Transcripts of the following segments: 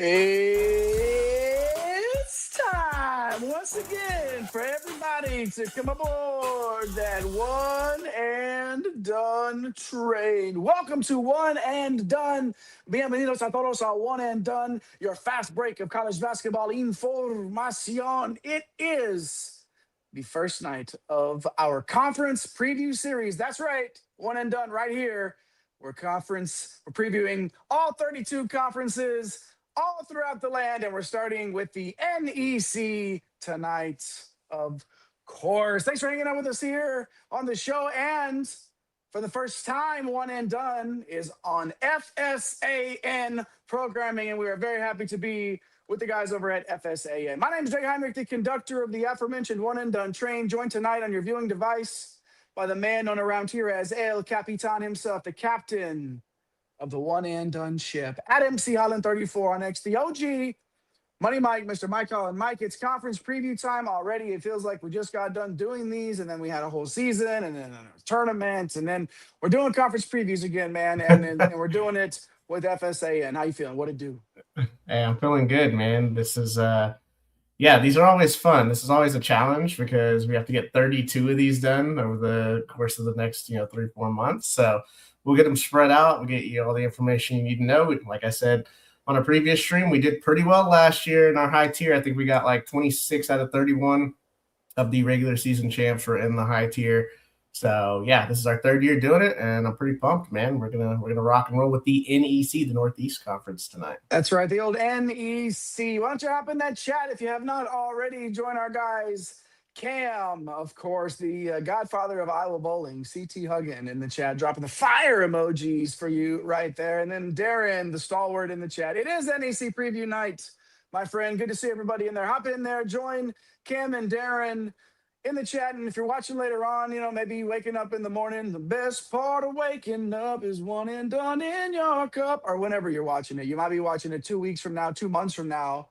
It's time once again for everybody to come aboard that one and done train. Welcome to One and Done. Bienvenidos a todos a One and Done, your fast break of college basketball información. It is the first night of our conference preview series. That's right, One and Done right here. We're previewing all 32 conferences all throughout the land, and we're starting with the NEC tonight, of course. Thanks for hanging out with us here on the show, and for the first time, One and Done is on FSAN programming, and we are very happy to be with the guys over at FSAN. My name is Jake Heinrich, the conductor of the aforementioned One and Done train, joined tonight on your viewing device by the man known around here as El Capitan himself, the captain of the One and Done ship, at MC Holland 34 on X, the OG, Money Mike, Mr. Mike Holland. Mike, it's conference preview time already. It feels like we just got done doing these, and then we had a whole season, and then tournaments, and then we're doing conference previews again, man, and we're doing it with FSAN. How you feeling? What it do? Hey, I'm feeling good, man. This is these are always fun. This is always a challenge because we have to get 32 of these done over the course of the next 3-4 months. So we'll get them spread out. We'll get you all the information you need to know. Like I said on a previous stream, we did pretty well last year in our high tier. I think we got like 26 out of 31 of the regular season champs were in the high tier. So yeah, this is our third year doing it, and I'm pretty pumped, man. We're gonna rock and roll with the NEC, the Northeast Conference, tonight. That's right, the old NEC. Why don't you hop in that chat if you have not already? Join our guys, Cam, of course, the godfather of Iowa bowling, CT Huggin in the chat, dropping the fire emojis for you right there, and then Darren, the stalwart, in the chat. It is NEC Preview night, my friend. Good to see everybody in there. Hop in there, join Cam and Darren in the chat, and if you're watching later on, maybe waking up in the morning, the best part of waking up is one and done in your cup, or whenever you're watching it. You might be watching it 2 weeks from now, 2 months from now,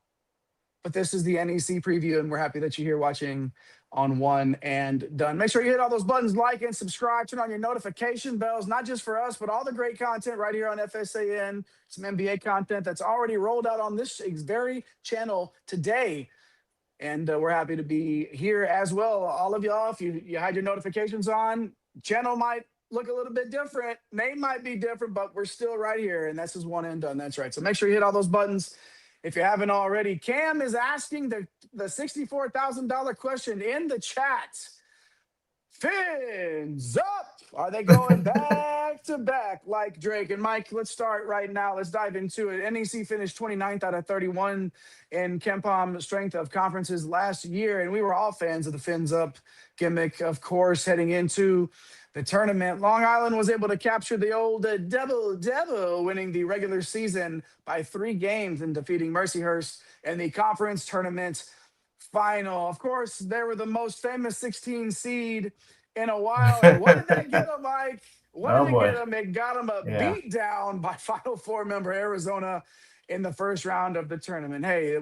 but this is the NEC preview, and we're happy that you're here watching on One and Done. Make sure you hit all those buttons, like and subscribe, turn on your notification bells, not just for us, but all the great content right here on FSAN, some NBA content that's already rolled out on this very channel today. And we're happy to be here as well. All of y'all, if you had your notifications on, channel might look a little bit different. Name might be different, but we're still right here. And this is One and Done. That's right. So make sure you hit all those buttons if you haven't already. Cam is asking the $64,000 question in the chat. Fins up. Are they going back to back like Drake? And Mike, let's start right now. Let's dive into it. NEC finished 29th out of 31 in KenPom strength of conferences last year, and we were all fans of the Fins up gimmick, of course, heading into the tournament. Long Island was able to capture the old devil, winning the regular season by 3 games and defeating Mercyhurst in the conference tournament final. Of course, they were the most famous 16 seed in a while. And what did they get them, Mike? What did they get them? It got them beat down by Final Four member Arizona in the first round of the tournament. Hey,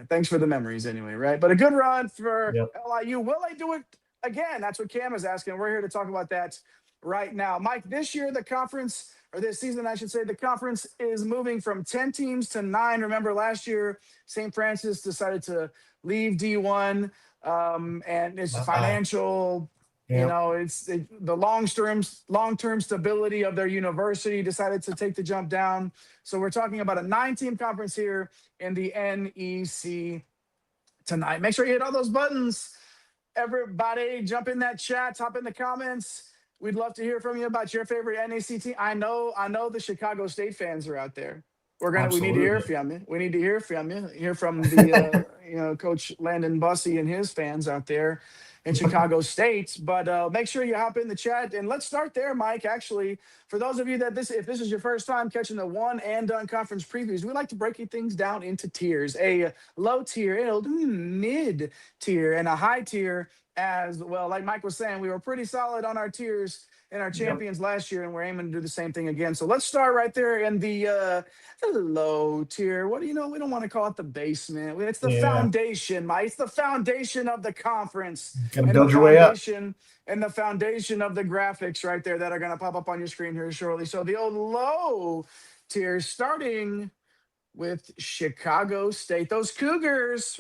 thanks for the memories anyway, right? But a good run for LIU. Will they do it again? That's what Cam is asking. We're here to talk about that right now. Mike, this year the conference, or this season, I should say, the conference is moving from 10 teams to 9. Remember, last year, St. Francis decided to leave D1, and it's financial. It's the long-term stability of their university decided to take the jump down. So we're talking about a 9-team conference here in the NEC tonight. Make sure you hit all those buttons. Everybody, jump in that chat, hop in the comments. We'd love to hear from you about your favorite NEC team. I know the Chicago State fans are out there. We need to hear from you. We need to hear from you. Hear from the Coach Landon Bussey and his fans out there in Chicago State. But make sure you hop in the chat, and let's start there, Mike. Actually, for those of you if this is your first time catching the One and Done conference previews, we like to break things down into tiers: a low tier, a mid tier, and a high tier as well. Like Mike was saying, we were pretty solid on our tiers and our champions last year, and we're aiming to do the same thing again. So let's start right there in the low tier. What do you know? We don't want to call it the basement. It's the foundation, Mike. It's the foundation of the conference. Gotta build your way up. And the foundation of the graphics right there that are going to pop up on your screen here shortly. So the old low tier, starting with Chicago State. Those Cougars,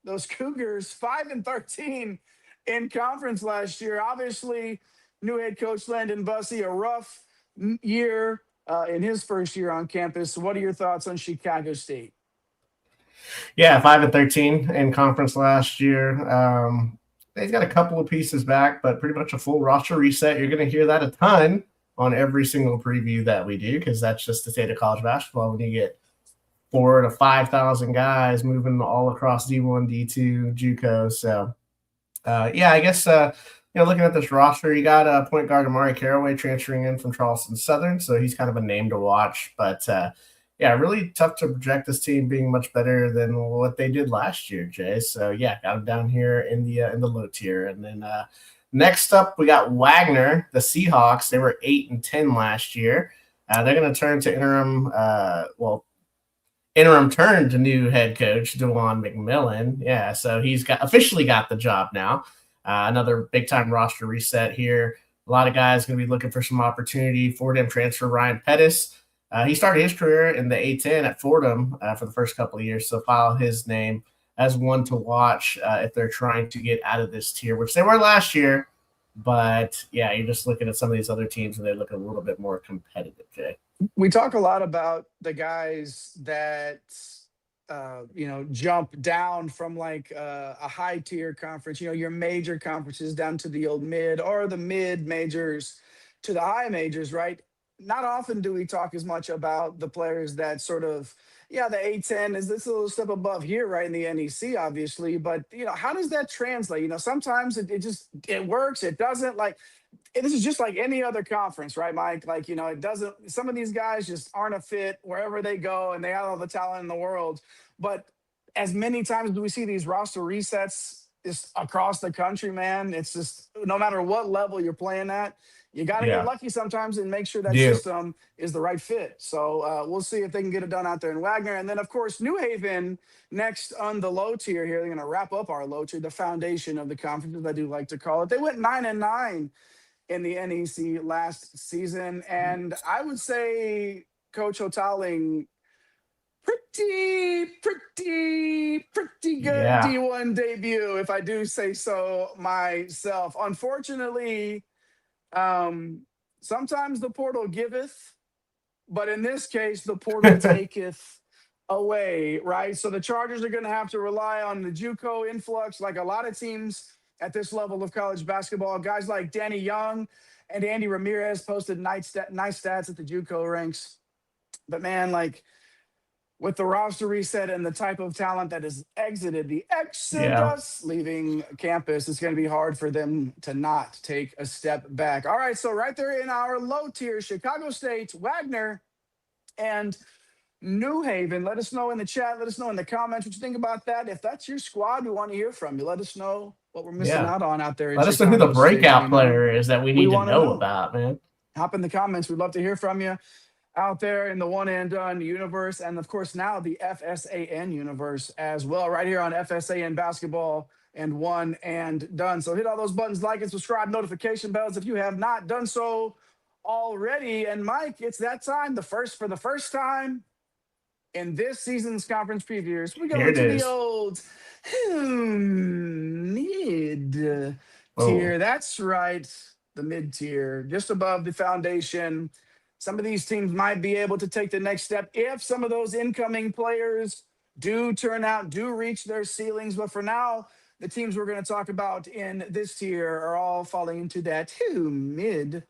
those Cougars, 5-13 in conference last year. Obviously, new head coach Landon Bussey, a rough year in his first year on campus. What are your thoughts on Chicago State? Yeah, 5-13 in conference last year. They've got a couple of pieces back, but pretty much a full roster reset. You're going to hear that a ton on every single preview that we do, because that's just the state of college basketball when you get 4,000 to 5,000 guys moving all across D1, D2, JUCO. So, I guess looking at this roster, you got point guard Amari Caraway transferring in from Charleston Southern, so he's kind of a name to watch. But really tough to project this team being much better than what they did last year, Jay. So got them down here in the low tier. And then next up, we got Wagner, the Seahawks. They were 8-10 last year. They're going to turn to interim turn to new head coach DeJuan McMillan. Yeah, so he's officially got the job now. Another big time roster reset here. A lot of guys going to be looking for some opportunity. Fordham transfer Ryan Pettis. He started his career in the A10 at Fordham for the first couple of years, so file his name as one to watch if they're trying to get out of this tier, which they were last year. But you're just looking at some of these other teams and they look a little bit more competitive, Jay. We talk a lot about the guys that jump down from like a high tier conference, your major conferences down to the old mid, or the mid majors to the high majors, right? Not often do we talk as much about the players that sort of, the A10 is this little step above here, right, in the NEC, obviously. But, how does that translate? Sometimes it works, it doesn't. Like, this is just like any other conference, right, Mike? Like, it doesn't, some of these guys just aren't a fit wherever they go, and they have all the talent in the world. But as many times do we see these roster resets just across the country, man, it's just no matter what level you're playing at, you got to get lucky sometimes and make sure that system is the right fit. So we'll see if they can get it done out there in Wagner. And then, of course, New Haven next on the low tier here. They're going to wrap up our low tier, the foundation of the conference, as I do like to call it. They went 9-9 in the NEC last season. And I would say Coach Hotaling, pretty good D1 debut, if I do say so myself. Unfortunately, sometimes the portal giveth, but in this case, the portal taketh away, right? So the Chargers are going to have to rely on the JUCO influx, like a lot of teams at this level of college basketball. Guys like Danny Young and Andy Ramirez posted nice stats at the JUCO ranks. But man, like, with the roster reset and the type of talent that has exited the exodus, leaving campus, it's going to be hard for them to not take a step back. All right, so right there in our low tier, Chicago State, Wagner, and New Haven. Let us know in the chat. Let us know in the comments what you think about that. If that's your squad, we want to hear from you. Let us know what we're missing out on out there. Let us know who the breakout player is that we need to know about, man. Hop in the comments. We'd love to hear from you out there in the one and done universe. And of course, now the FSAN universe as well, right here on FSAN Basketball and One and Done. So hit all those buttons, like and subscribe, notification bells if you have not done so already. And Mike, it's that time, for the first time in this season's conference previews, we go into the old mid tier. That's right, the mid tier, just above the foundation. Some of these teams might be able to take the next step if some of those incoming players do reach their ceilings. But for now, the teams we're going to talk about in this tier are all falling into that mid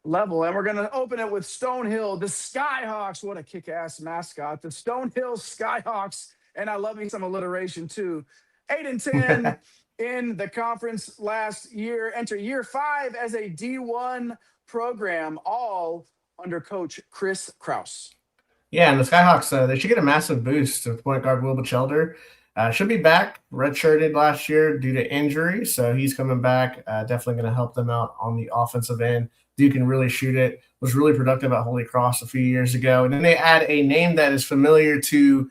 level. And we're going to open it with Stonehill, the Skyhawks. What a kick-ass mascot. The Stonehill Skyhawks. And I love me some alliteration too. 8-10 in the conference last year. Enter year 5 as a D1 program, all under Coach Chris Kraus. Yeah, and the Skyhawks, they should get a massive boost with point guard Will Bachelder. Should be back, redshirted last year due to injury, so he's coming back. Definitely going to help them out on the offensive end. Dude can really shoot it. Was really productive at Holy Cross a few years ago. And then they add a name that is familiar to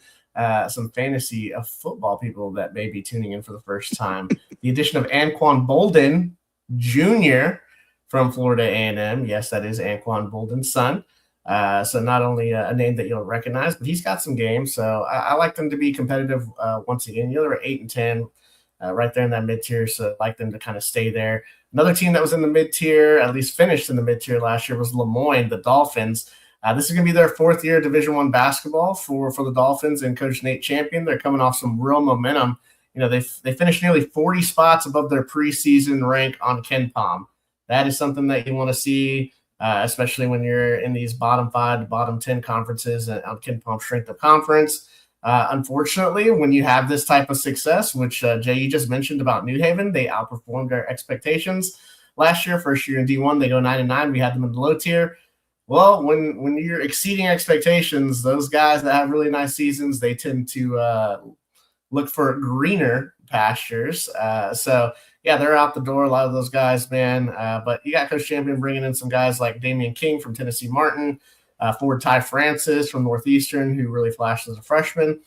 some fantasy of football people that may be tuning in for the first time. The addition of Anquan Bolden Jr., from Florida A&M. Yes, that is Anquan Bolden's son. So not only a name that you'll recognize, but he's got some games. So I like them to be competitive once again. You know, they're 8-10, right there in that mid tier. So I like them to kind of stay there. Another team that was in the mid tier, at least finished in the mid tier last year, was Moyne, the Dolphins. This is going to be their 4th year Division I basketball for the Dolphins and Coach Nate Champion. They're coming off some real momentum. You know, they finished nearly 40 spots above their preseason rank on KenPom. That is something that you want to see, especially when you're in these bottom 5 to bottom 10 conferences on KenPom Strength of Conference. Unfortunately, when you have this type of success, which Jay, you just mentioned about New Haven, they outperformed our expectations last year. First year in D1, they go 9-9. We had them in the low tier. Well, when you're exceeding expectations, those guys that have really nice seasons, they tend to look for greener pastures. So, yeah, they're out the door, a lot of those guys, man. But you got Coach Champion bringing in some guys like Damian King from Tennessee Martin, forward Ty Francis from Northeastern, who really flashed as a freshman.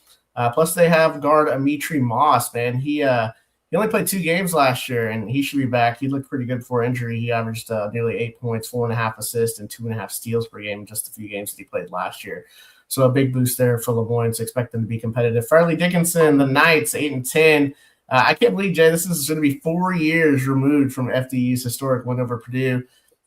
Plus, they have guard Amitri Moss, man. He only played 2 games last year, and he should be back. He looked pretty good before injury. He averaged nearly 8 points, 4.5 assists, and 2.5 steals per game in just a few games that he played last year. So a big boost there for Lemoyne. So expect them to be competitive. Fairleigh Dickinson, the Knights, 8-10. I can't believe, Jay, this is going to be 4 years removed from FDU's historic win over Purdue.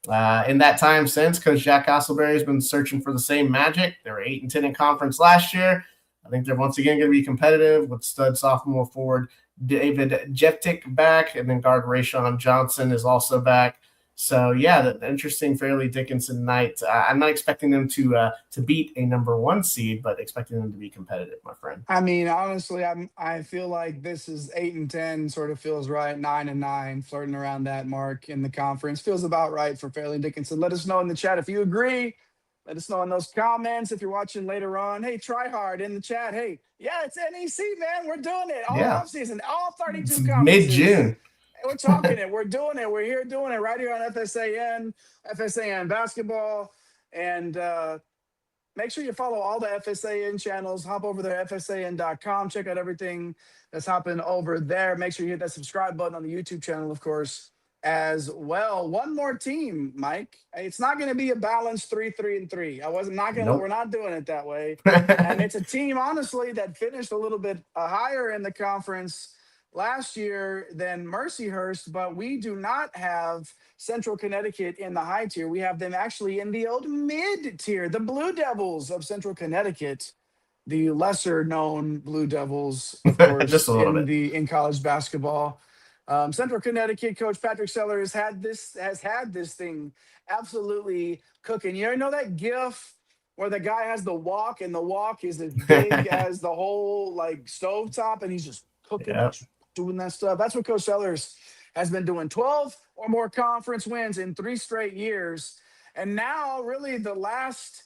In that time since, Coach Jack Castleberry has been searching for the same magic. They were 8-10 in conference last year. I think they're once again going to be competitive with stud sophomore forward David Jeftik back, and then guard Rayshawn Johnson is also back. So, yeah, the interesting Fairleigh Dickinson Knights. I'm not expecting them to beat a number 1 seed, but expecting them to be competitive, my friend. I mean, honestly, I feel like this is 8-10, sort of feels right. 9-9, flirting around that mark in the conference feels about right for Fairleigh Dickinson. Let us know in the chat if you agree. Let us know in those comments if you're watching later on. Hey, try hard in the chat. Hey, yeah, it's NEC, man. We're doing it all offseason, all 32 it's conferences. Mid-June. We're talking it. We're doing it. We're here doing it right here on FSAN basketball. And make sure you follow all the FSAN channels. Hop over there, FSAN.com. Check out everything that's happening over there. Make sure you hit that subscribe button on the YouTube channel, of course, as well. One more team, Mike. It's not going to be a balanced 3-3-3. We're not doing it that way. And it's a team, honestly, that finished a little bit higher in the conference last year than Mercyhurst, but we do not have Central Connecticut in the high tier. We have them actually in the old mid tier, the Blue Devils of Central Connecticut, the lesser known Blue Devils, of course, just a little bit in college basketball. Central Connecticut coach Patrick Sellers has had this thing absolutely cooking. You know that GIF where the guy has the walk and the walk is as big as the whole like stovetop, and he's just cooking, doing that stuff. That's what Coach Sellers has been doing. 12 or more conference wins in 3 straight years, and now really the last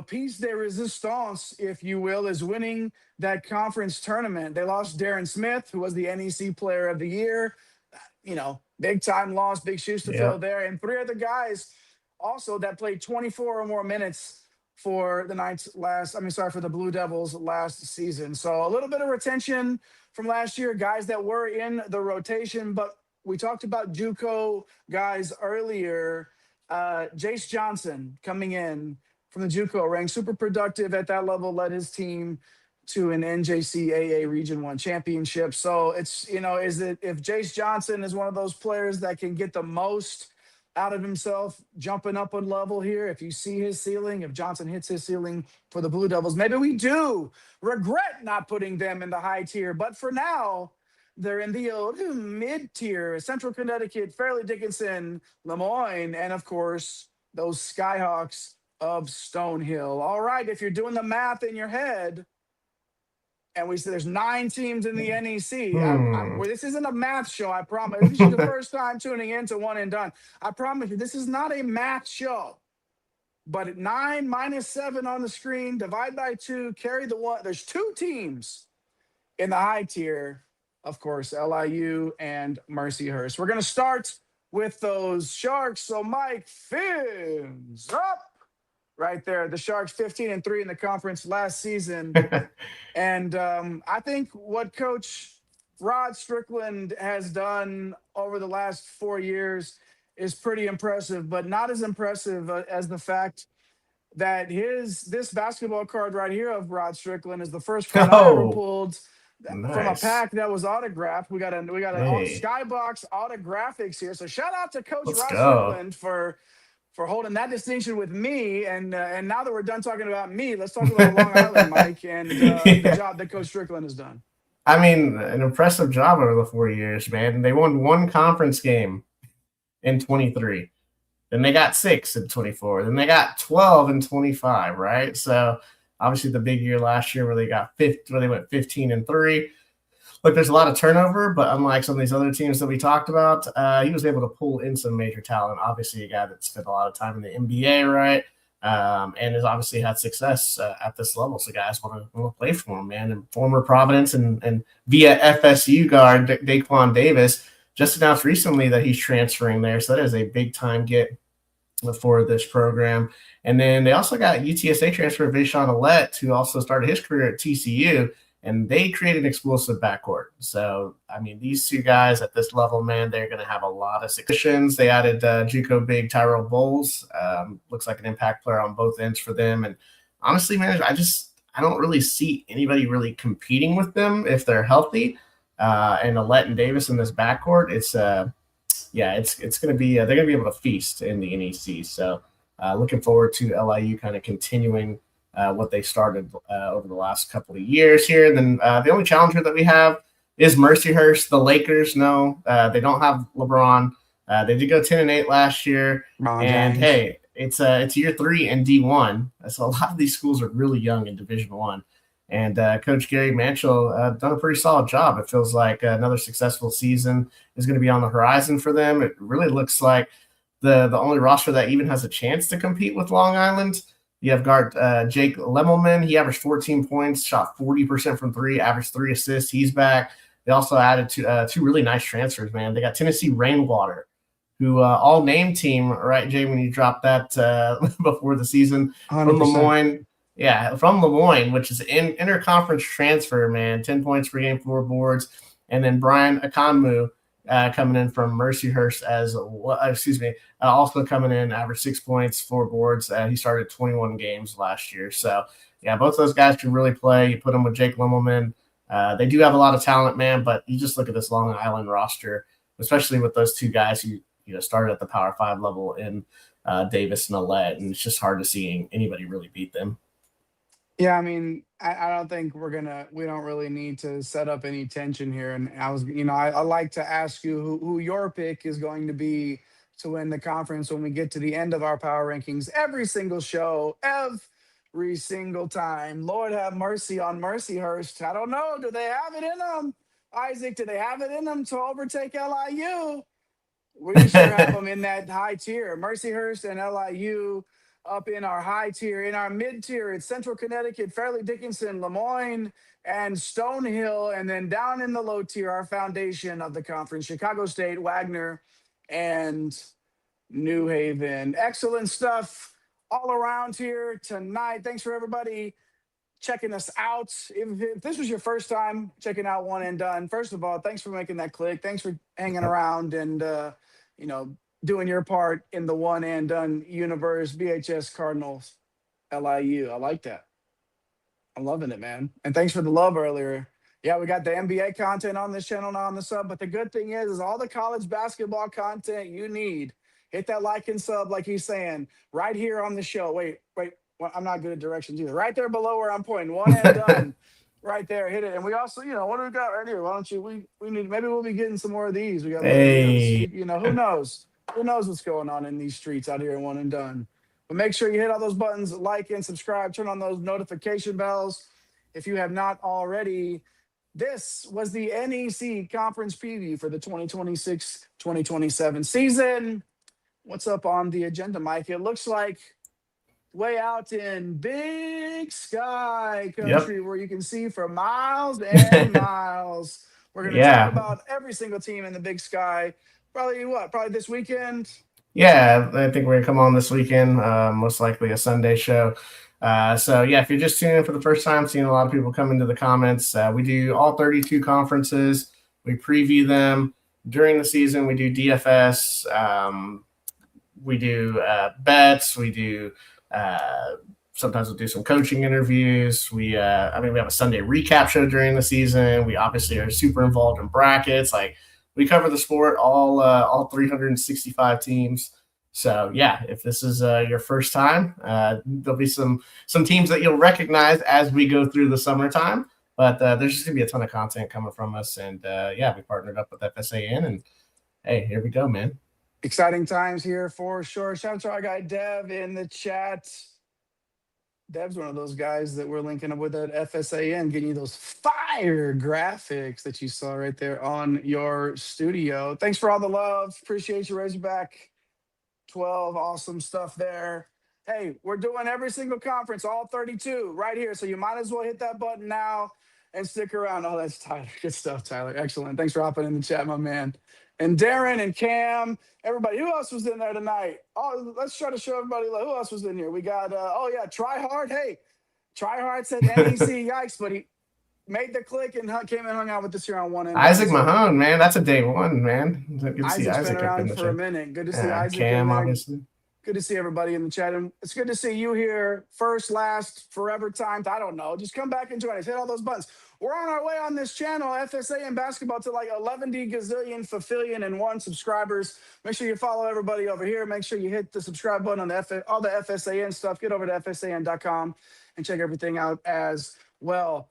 piece de resistance, if you will, is winning that conference tournament. They lost Darren Smith, who was the NEC Player of the Year. Big time loss, big shoes to fill there. And 3 other guys also that played 24 or more minutes for the Knights for the Blue Devils last season. So a little bit of retention from last year, guys that were in the rotation. But we talked about JUCO guys earlier. Jace Johnson coming in from the JUCO ranks, super productive at that level, led his team to an NJCAA Region 1 championship. So it's, if Jace Johnson is one of those players that can get the most out of himself, jumping up a level here, if you see his ceiling, if Johnson hits his ceiling for the Blue Devils, maybe we do regret not putting them in the high tier. But for now, they're in the old mid-tier. Central Connecticut, Fairleigh Dickinson, Lemoyne, and of course, those Skyhawks of Stonehill. All right, if you're doing the math in your head, and we say there's 9 teams in the NEC. Well, this isn't a math show, I promise. This is the first time tuning in to One and Done. I promise you, this is not a math show. But at 9 minus 7 on the screen, divide by 2, carry the 1. There's 2 teams in the high tier, of course, LIU and Mercyhurst. We're going to start with those Sharks. So, Mike, fins up. Right there, the Sharks 15-3 in the conference last season. And I think what Coach Rod Strickland has done over the last 4 years is pretty impressive, but not as impressive as the fact that this basketball card right here of Rod Strickland is the first card I ever pulled from a Nice. pack that was autographed. We got a Hey. Skybox autographics here. So shout out to Coach Let's Rod go. Strickland for holding that distinction with me. And now that we're done talking about me, let's talk about Long Island, Mike, and the job that Coach Strickland has done. I mean, an impressive job over the 4 years, man. They won one conference game in 23. Then they got 6 in 24. Then they got 12 in 25, right? So obviously the big year last year where they went 15-3. Look, there's a lot of turnover, but unlike some of these other teams that we talked about, he was able to pull in some major talent. Obviously, a guy that spent a lot of time in the NBA, right? And has obviously had success at this level. So guys want to play for him, man. And former Providence and via FSU guard Daquan Davis just announced recently that he's transferring there. So that is a big time get for this program. And then they also got UTSA transfer Vaishon Alette, who also started his career at TCU. And they create an explosive backcourt. So, I mean, these two guys at this level, man, they're going to have a lot of successions. They added JUCO big Tyrell Bowles. Looks like an impact player on both ends for them. And honestly, man, I don't really see anybody really competing with them if they're healthy. And Alette and Davis in this backcourt, it's going to be they're going to be able to feast in the NEC. So, looking forward to LIU kind of continuing what they started over the last couple of years here. And then the only challenger that we have is Mercyhurst, the Lakers. No, they don't have LeBron. They did go 10-8 last year. Hey, it's year 3 in D1. So a lot of these schools are really young in Division I. And Coach Gary Manchel done a pretty solid job. It feels like another successful season is going to be on the horizon for them. It really looks like the only roster that even has a chance to compete with Long Island. You have guard Jake Lemmelman. He averaged 14 points, shot 40% from 3, averaged 3 assists. He's back. They also added two really nice transfers, man. They got Tennessee Rainwater, who all-name team, right, Jay, when you dropped that before the season, 100%. From Lemoyne. Yeah, from Lemoyne, which is an interconference transfer, man. 10 points per game, 4 boards. And then Brian Akonmu, coming in from Mercyhurst also coming in, averaged 6 points, 4 boards. He started 21 games last year. So, yeah, both those guys can really play. You put them with Jake Lemmelman. They do have a lot of talent, man, but you just look at this Long Island roster, especially with those two guys who started at the Power 5 level in Davis and Alette, and it's just hard to see anybody really beat them. Yeah, I mean, I don't think we don't really need to set up any tension here. And I like to ask you who your pick is going to be to win the conference when we get to the end of our power rankings every single show, every single time. Lord have mercy on Mercyhurst. I don't know. Do they have it in them? Isaac, do they have it in them to overtake LIU? We sure have them in that high tier. Mercyhurst and LIU up in our high tier. In our mid tier, it's Central Connecticut, Fairleigh Dickinson, Lemoyne, and Stonehill. And then down in the low tier, our foundation of the conference, Chicago State, Wagner, and New Haven. Excellent stuff all around here tonight. Thanks for everybody checking us out. If this was your first time checking out One and Done, first of all, thanks for making that click. Thanks for hanging around and, doing your part in the One and Done universe. BHS Cardinals, LIU. I like that. I'm loving it, man. And thanks for the love earlier. Yeah, we got the NBA content on this channel now on the sub, but the good thing is all the college basketball content you need. Hit that like and sub, like he's saying, right here on the show. Wait. Well, I'm not good at directions either. Right there below where I'm pointing. One and Done. Right there, hit it. And we also, what do we got right here? Why don't you? We need. Maybe we'll be getting some more of these. We got. Hey. Who knows? Who knows what's going on in these streets out here in One and Done? But make sure you hit all those buttons, like and subscribe, turn on those notification bells if you have not already. This was the NEC Conference Preview for the 2026-2027 season. What's up on the agenda, Mike? It looks like way out in Big Sky country, where you can see for miles and miles. We're going to talk about every single team in the Big Sky. Probably this weekend? Yeah, I think we're going to come on this weekend, most likely a Sunday show. If you're just tuning in for the first time, seeing a lot of people come into the comments, we do all 32 conferences. We preview them during the season. We do DFS. We do bets. We do sometimes we'll do some coaching interviews. We have a Sunday recap show during the season. We obviously are super involved in brackets. Like, we cover the sport, all 365 teams. So yeah, if this is your first time, there'll be some teams that you'll recognize as we go through the summertime. But there's just gonna be a ton of content coming from us, and we partnered up with FSAN, and hey, here we go, man. Exciting times here for sure. Shout out to our guy Dev in the chat. Dev's one of those guys that we're linking up with at FSAN, getting you those fire graphics that you saw right there on your studio. Thanks for all the love. Appreciate you, Razorback 12. Awesome stuff there. Hey, we're doing every single conference, all 32, right here. So you might as well hit that button now and stick around. Oh, that's Tyler. Good stuff, Tyler. Excellent. Thanks for hopping in the chat, my man. And Darren and Cam, everybody. Who else was in there tonight? Oh, let's try to show everybody who else was in here. We got, Try Hard. Hey, Try Hard said NEC Yikes, but he made the click and came and hung out with us here on one end. Isaac Mahone, man. That's a day one, man. Good to see Isaac been around for a minute. Good to see Isaac. Cam, obviously. Good to see everybody in the chat. And it's good to see you here. First, last, forever time. I don't know. Just come back and join us. Hit all those buttons. We're on our way on this channel, FSA and basketball, to like 11 gazillion, fulfillion, and 1 subscribers. Make sure you follow everybody over here. Make sure you hit the subscribe button on all the FSAN stuff. Get over to FSAN.com and check everything out as well.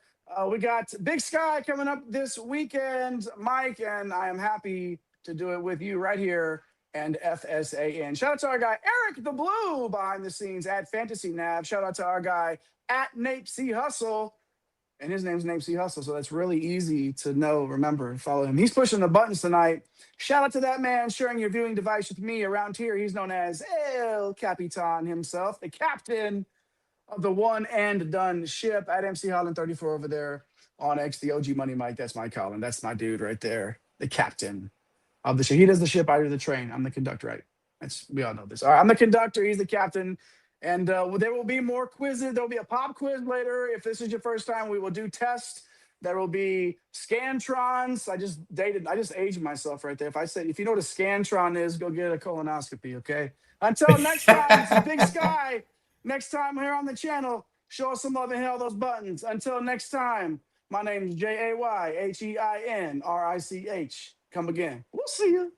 We got Big Sky coming up this weekend, Mike, and I am happy to do it with you right here and FSAN. Shout out to our guy, Eric the Blue, behind the scenes at Fantasy Nav. Shout out to our guy at Nate C. Hustle. And his name's Nate C. Hustle, so that's really easy to know, remember, and follow him. He's pushing the buttons tonight. Shout out to that man sharing your viewing device with me. Around here, he's known as El Capitan himself, the captain of the one and done ship at MC Holland 34 over there on X, the OG Money Mike. That's my Colin. That's my dude right there, the captain of the ship. He does the ship, I do the train. I'm the conductor, right? We all know this. All right, I'm the conductor. He's the captain. And there will be more quizzes. There will be a pop quiz later. If this is your first time, we will do tests. There will be Scantrons. I just aged myself right there. If you know what a Scantron is, go get a colonoscopy, okay? Until next time, it's Big Sky. Next time here on the channel, show us some love and hit all those buttons. Until next time, my name is JAYHEINRICH. Come again. We'll see you.